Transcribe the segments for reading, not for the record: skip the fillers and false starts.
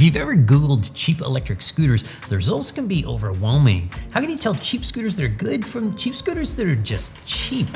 you've ever Googled cheap electric scooters, the results can be overwhelming. How can you tell cheap scooters that are good from cheap scooters that are just cheap?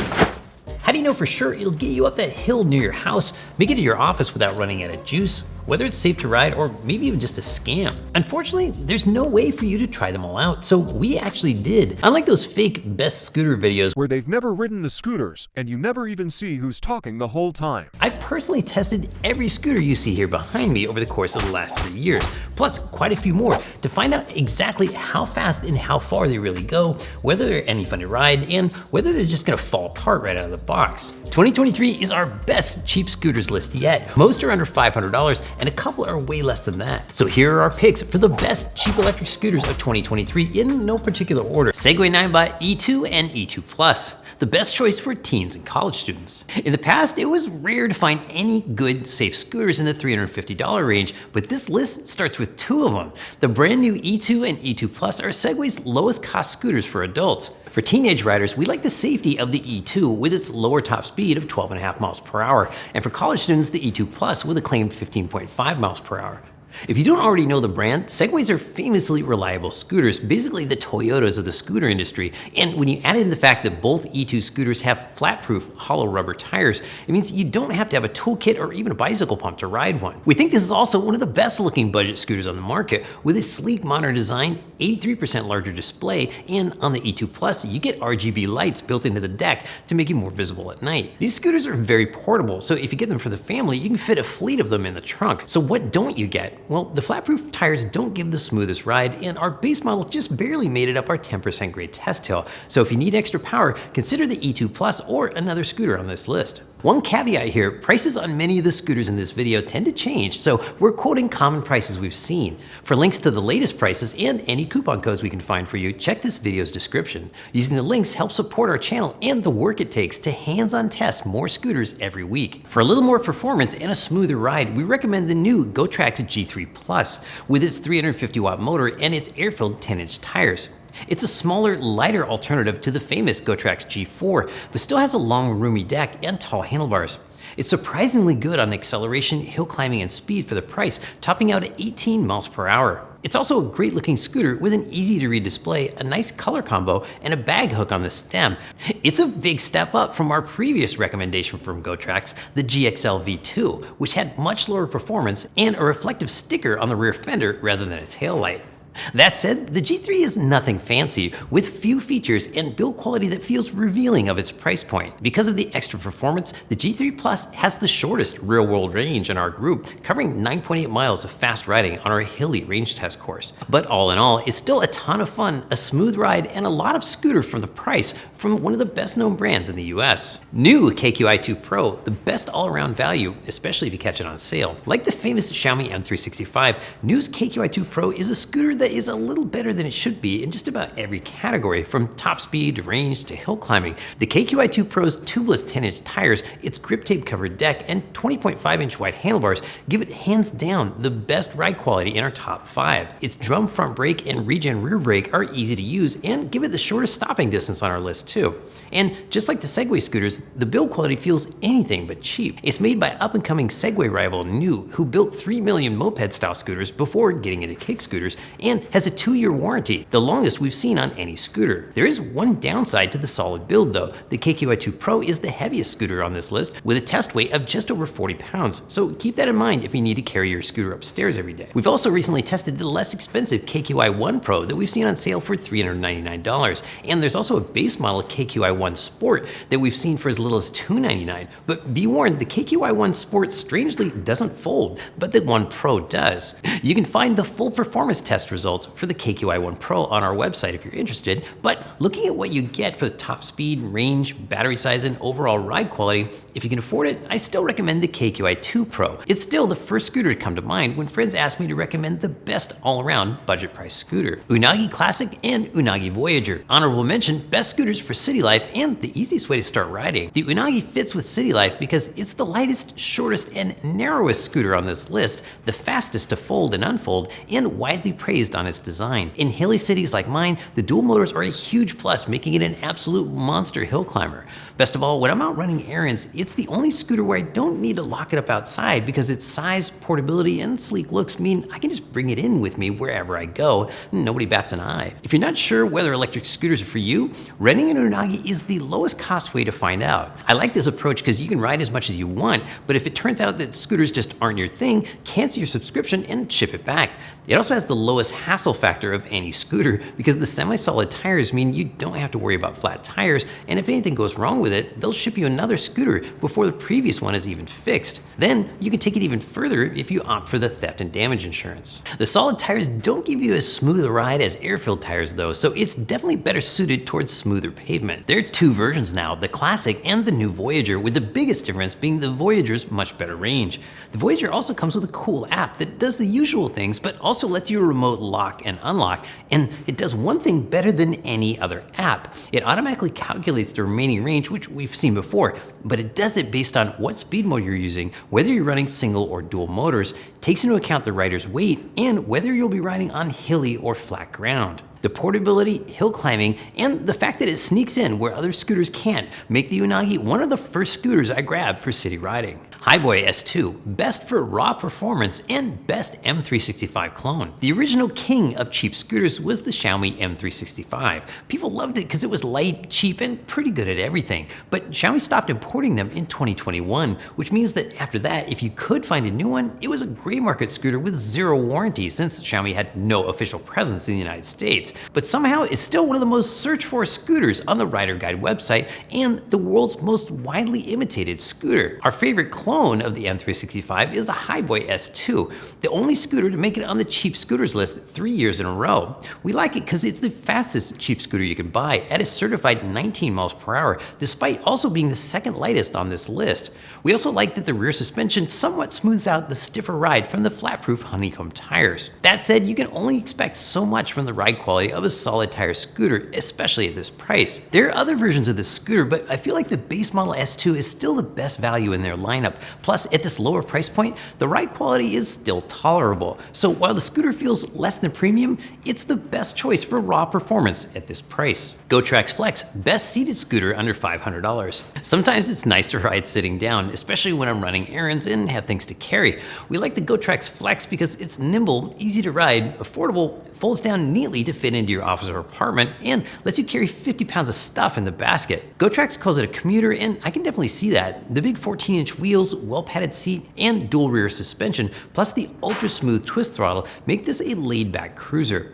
How do you know for sure it'll get you up that hill near your house, make it to your office without running out of juice, whether it's safe to ride or maybe even just a scam? Unfortunately, there's no way for you to try them all out, so we actually did. Unlike those fake best scooter videos where they've never ridden the scooters and you never even see who's talking the whole time, I've personally tested every scooter you see here behind me over the course of the last 3 years, plus quite a few more, to find out exactly how fast and how far they really go, whether they're any fun to ride, and whether they're just gonna fall apart right out of the box. 2023 is our best cheap scooters list yet. Most are under $500 and a couple are way less than that. So here are our picks for the best cheap electric scooters of 2023 in no particular order. Segway 9bot E2 and E2 Plus, the best choice for teens and college students. In the past, it was rare to find any good, safe scooters in the $350 range, but this list starts with 2 of them. The brand new E2 and E2 Plus are Segway's lowest cost scooters for adults. For teenage riders, we like the safety of the E2 with its lower top speed of 12.5 miles per hour, and for college students, the E2 Plus with a claimed 15.5 miles per hour. If you don't already know the brand, Segways are famously reliable scooters, basically the Toyotas of the scooter industry. And when you add in the fact that both E2 scooters have flat-proof hollow rubber tires, it means you don't have to have a toolkit or even a bicycle pump to ride one. We think this is also one of the best looking budget scooters on the market, with a sleek modern design, 83% larger display, and on the E2 Plus, you get RGB lights built into the deck to make you more visible at night. These scooters are very portable, so if you get them for the family, you can fit a fleet of them in the trunk. So what don't you get? Well, the flat-proof tires don't give the smoothest ride, and our base model just barely made it up our 10% grade test hill. So if you need extra power, consider the E2 Plus or another scooter on this list. One caveat here, prices on many of the scooters in this video tend to change, so we're quoting common prices we've seen. For links to the latest prices and any coupon codes we can find for you, check this video's description. Using the links helps support our channel and the work it takes to hands-on test more scooters every week. For a little more performance and a smoother ride, we recommend the new GoTrax G3 Plus with its 350 watt motor and its air-filled 10-inch tires. It's a smaller, lighter alternative to the famous GoTrax G4, but still has a long, roomy deck and tall handlebars. It's surprisingly good on acceleration, hill climbing, and speed for the price, topping out at 18 miles per hour. It's also a great looking scooter with an easy to read display, a nice color combo, and a bag hook on the stem. It's a big step up from our previous recommendation from GoTrax, the GXL V2, which had much lower performance and a reflective sticker on the rear fender rather than a taillight. That said, the G3 is nothing fancy, with few features and build quality that feels revealing of its price point. Because of the extra performance, the G3 Plus has the shortest real-world range in our group, covering 9.8 miles of fast riding on our hilly range test course. But all in all, it's still a ton of fun, a smooth ride, and a lot of scooter for the price from one of the best-known brands in the US. New KQi2 Pro, the best all-around value, especially if you catch it on sale. Like the famous Xiaomi M365, New's KQi2 Pro is a scooter that is a little better than it should be in just about every category, from top speed to range to hill climbing. The KQi2 Pro's tubeless 10-inch tires, its grip tape covered deck, and 20.5-inch wide handlebars give it hands down the best ride quality in our top 5. Its drum front brake and regen rear brake are easy to use and give it the shortest stopping distance on our list too. And just like the Segway scooters, the build quality feels anything but cheap. It's made by up-and-coming Segway rival New, who built 3 million moped-style scooters before getting into kick scooters, and has a 2-year warranty, the longest we've seen on any scooter. There is one downside to the solid build though. The KQi2 Pro is the heaviest scooter on this list, with a test weight of just over 40 pounds, so keep that in mind if you need to carry your scooter upstairs every day. We've also recently tested the less expensive KQi1 Pro that we've seen on sale for $399, and there's also a base model KQi1 Sport that we've seen for as little as $299, but be warned, the KQi1 Sport strangely doesn't fold, but the One Pro does. You can find the full performance test results for the KQi1 Pro on our website if you're interested, but looking at what you get for the top speed, range, battery size, and overall ride quality, if you can afford it, I still recommend the KQi2 Pro. It's still the first scooter to come to mind when friends ask me to recommend the best all-around budget price scooter. Unagi Classic and Unagi Voyager. Honorable mention, best scooters for city life and the easiest way to start riding. The Unagi fits with city life because it's the lightest, shortest, and narrowest scooter on this list, the fastest to fold and unfold, and widely praised on its design. In hilly cities like mine, the dual motors are a huge plus, making it an absolute monster hill climber. Best of all, when I'm out running errands, it's the only scooter where I don't need to lock it up outside because its size, portability, and sleek looks mean I can just bring it in with me wherever I go, and nobody bats an eye. If you're not sure whether electric scooters are for you, renting an Unagi is the lowest cost way to find out. I like this approach because you can ride as much as you want, but if it turns out that scooters just aren't your thing, cancel your subscription and ship it back. It also has the lowest hassle factor of any scooter because the semi-solid tires mean you don't have to worry about flat tires, and if anything goes wrong with it, they'll ship you another scooter before the previous one is even fixed. Then you can take it even further if you opt for the theft and damage insurance. The solid tires don't give you as smooth a ride as air-filled tires though, so it's definitely better suited towards smoother pavement. There are two versions now, the Classic and the new Voyager, with the biggest difference being the Voyager's much better range. The Voyager also comes with a cool app that does the usual things, but also lets you remote lock and unlock, and it does one thing better than any other app. It automatically calculates the remaining range, which we've seen before, but it does it based on what speed mode you're using, whether you're running single or dual motors, takes into account the rider's weight, and whether you'll be riding on hilly or flat ground. The portability, hill climbing, and the fact that it sneaks in where other scooters can't make the Unagi one of the first scooters I grabbed for city riding. Highboy S2, best for raw performance and best M365 clone. The original king of cheap scooters was the Xiaomi M365. People loved it because it was light, cheap, and pretty good at everything. But Xiaomi stopped importing them in 2021, which means that after that, if you could find a new one, it was a gray market scooter with zero warranty since Xiaomi had no official presence in the United States. But somehow it's still one of the most searched for scooters on the Rider Guide website and the world's most widely imitated scooter. Our favorite clone of the M365 is the Highboy S2, the only scooter to make it on the cheap scooters list 3 years in a row. We like it because it's the fastest cheap scooter you can buy at a certified 19 miles per hour, despite also being the second lightest on this list. We also like that the rear suspension somewhat smooths out the stiffer ride from the flat-proof honeycomb tires. That said, you can only expect so much from the ride quality of a solid tire scooter, especially at this price. There are other versions of this scooter, but I feel like the base model S2 is still the best value in their lineup. Plus, at this lower price point, the ride quality is still tolerable. So while the scooter feels less than premium, it's the best choice for raw performance at this price. GoTrax Flex, best seated scooter under $500. Sometimes it's nice to ride sitting down, especially when I'm running errands and have things to carry. We like the GoTrax Flex because it's nimble, easy to ride, affordable, folds down neatly to fit into your office or apartment, and lets you carry 50 pounds of stuff in the basket. GoTrax calls it a commuter, and I can definitely see that. The big 14-inch wheels, well-padded seat, and dual rear suspension, plus the ultra-smooth twist throttle make this a laid-back cruiser.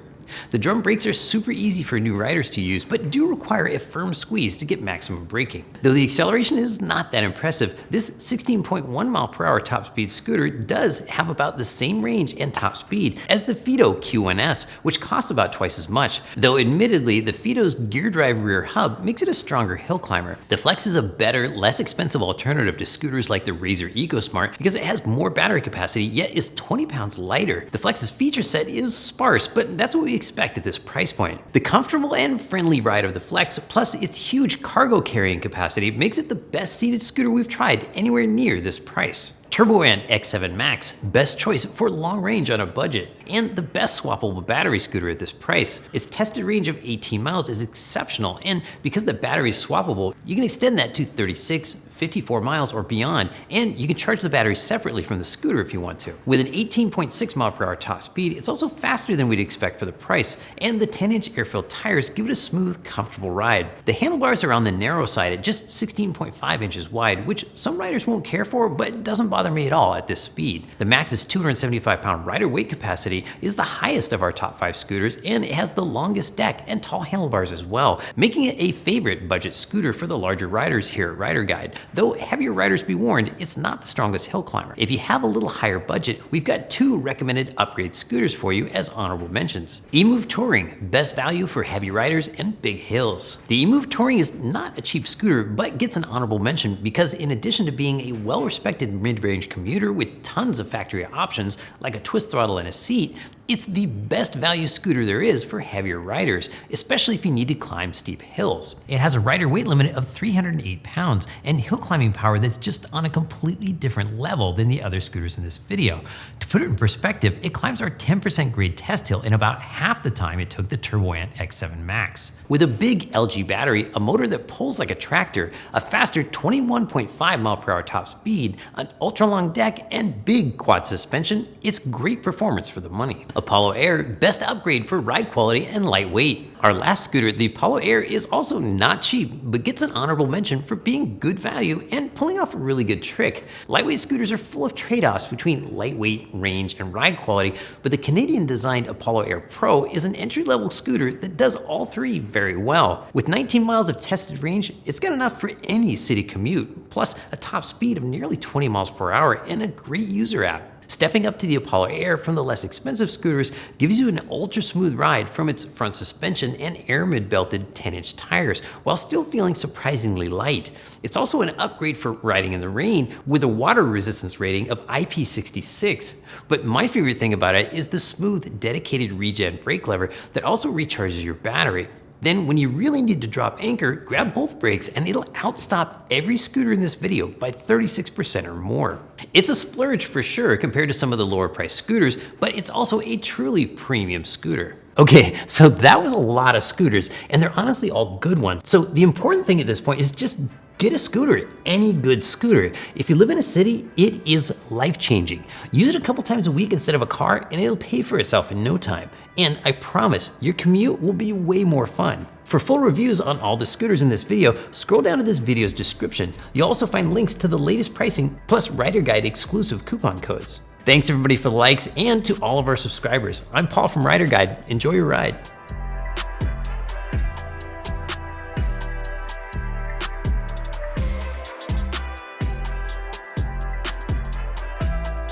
The drum brakes are super easy for new riders to use, but do require a firm squeeze to get maximum braking. Though the acceleration is not that impressive, this 16.1 mile per hour top speed scooter does have about the same range and top speed as the Fido Q1S, which costs about twice as much. Though admittedly, the Fido's gear drive rear hub makes it a stronger hill climber. The Flex is a better, less expensive alternative to scooters like the Razer EcoSmart because it has more battery capacity, yet is 20 pounds lighter. The Flex's feature set is sparse, but that's what we expect at this price point. The comfortable and friendly ride of the Flex, plus its huge cargo carrying capacity, makes it the best seated scooter we've tried anywhere near this price. TurboAnt X7 Max, best choice for long range on a budget, and the best swappable battery scooter at this price. Its tested range of 18 miles is exceptional, and because the battery is swappable, you can extend that to 36, 54 miles or beyond, and you can charge the battery separately from the scooter if you want to. With an 18.6 mile per hour top speed, it's also faster than we'd expect for the price, and the 10-inch air-filled tires give it a smooth, comfortable ride. The handlebars are on the narrow side at just 16.5 inches wide, which some riders won't care for, but doesn't bother me at all at this speed. The Max's 275-pound rider weight capacity is the highest of our top 5 scooters, and it has the longest deck and tall handlebars as well, making it a favorite budget scooter for the larger riders here at Rider Guide. Though heavier riders be warned, it's not the strongest hill climber. If you have a little higher budget, we've got 2 recommended upgrade scooters for you as honorable mentions. eMove Touring, best value for heavy riders and big hills. The eMove Touring is not a cheap scooter, but gets an honorable mention because in addition to being a well-respected mid-range commuter with tons of factory options like a twist throttle and a seat, It's the best value scooter there is for heavier riders, especially if you need to climb steep hills. It has a rider weight limit of 308 pounds and hill climbing power that's just on a completely different level than the other scooters in this video. To put it in perspective, it climbs our 10% grade test hill in about half the time it took the Turboant X7 Max. With a big LG battery, a motor that pulls like a tractor, a faster 21.5 mph top speed, an ultra long deck, and big quad suspension, it's great performance for the money. Apollo Air, best upgrade for ride quality and lightweight. Our last scooter, the Apollo Air, is also not cheap, but gets an honorable mention for being good value and pulling off a really good trick. Lightweight scooters are full of trade-offs between lightweight, range, and ride quality, but the Canadian-designed Apollo Air Pro is an entry-level scooter that does all three very well. With 19 miles of tested range, it's got enough for any city commute, plus a top speed of nearly 20 miles per hour and a great user app. Stepping up to the Apollo Air from the less expensive scooters gives you an ultra smooth ride from its front suspension and aramid belted 10-inch tires, while still feeling surprisingly light. It's also an upgrade for riding in the rain with a water resistance rating of IP66. But my favorite thing about it is the smooth, dedicated regen brake lever that also recharges your battery. Then when you really need to drop anchor, grab both brakes and it'll outstop every scooter in this video by 36% or more. It's a splurge for sure compared to some of the lower priced scooters, but it's also a truly premium scooter. Okay, so that was a lot of scooters, and they're honestly all good ones. So the important thing at this point is just get a scooter, any good scooter. If you live in a city, it is life-changing. Use it a couple times a week instead of a car, and it'll pay for itself in no time. And I promise, your commute will be way more fun. For full reviews on all the scooters in this video, scroll down to this video's description. You'll also find links to the latest pricing, plus Rider Guide exclusive coupon codes. Thanks everybody for the likes, and to all of our subscribers. I'm Paul from Rider Guide. Enjoy your ride.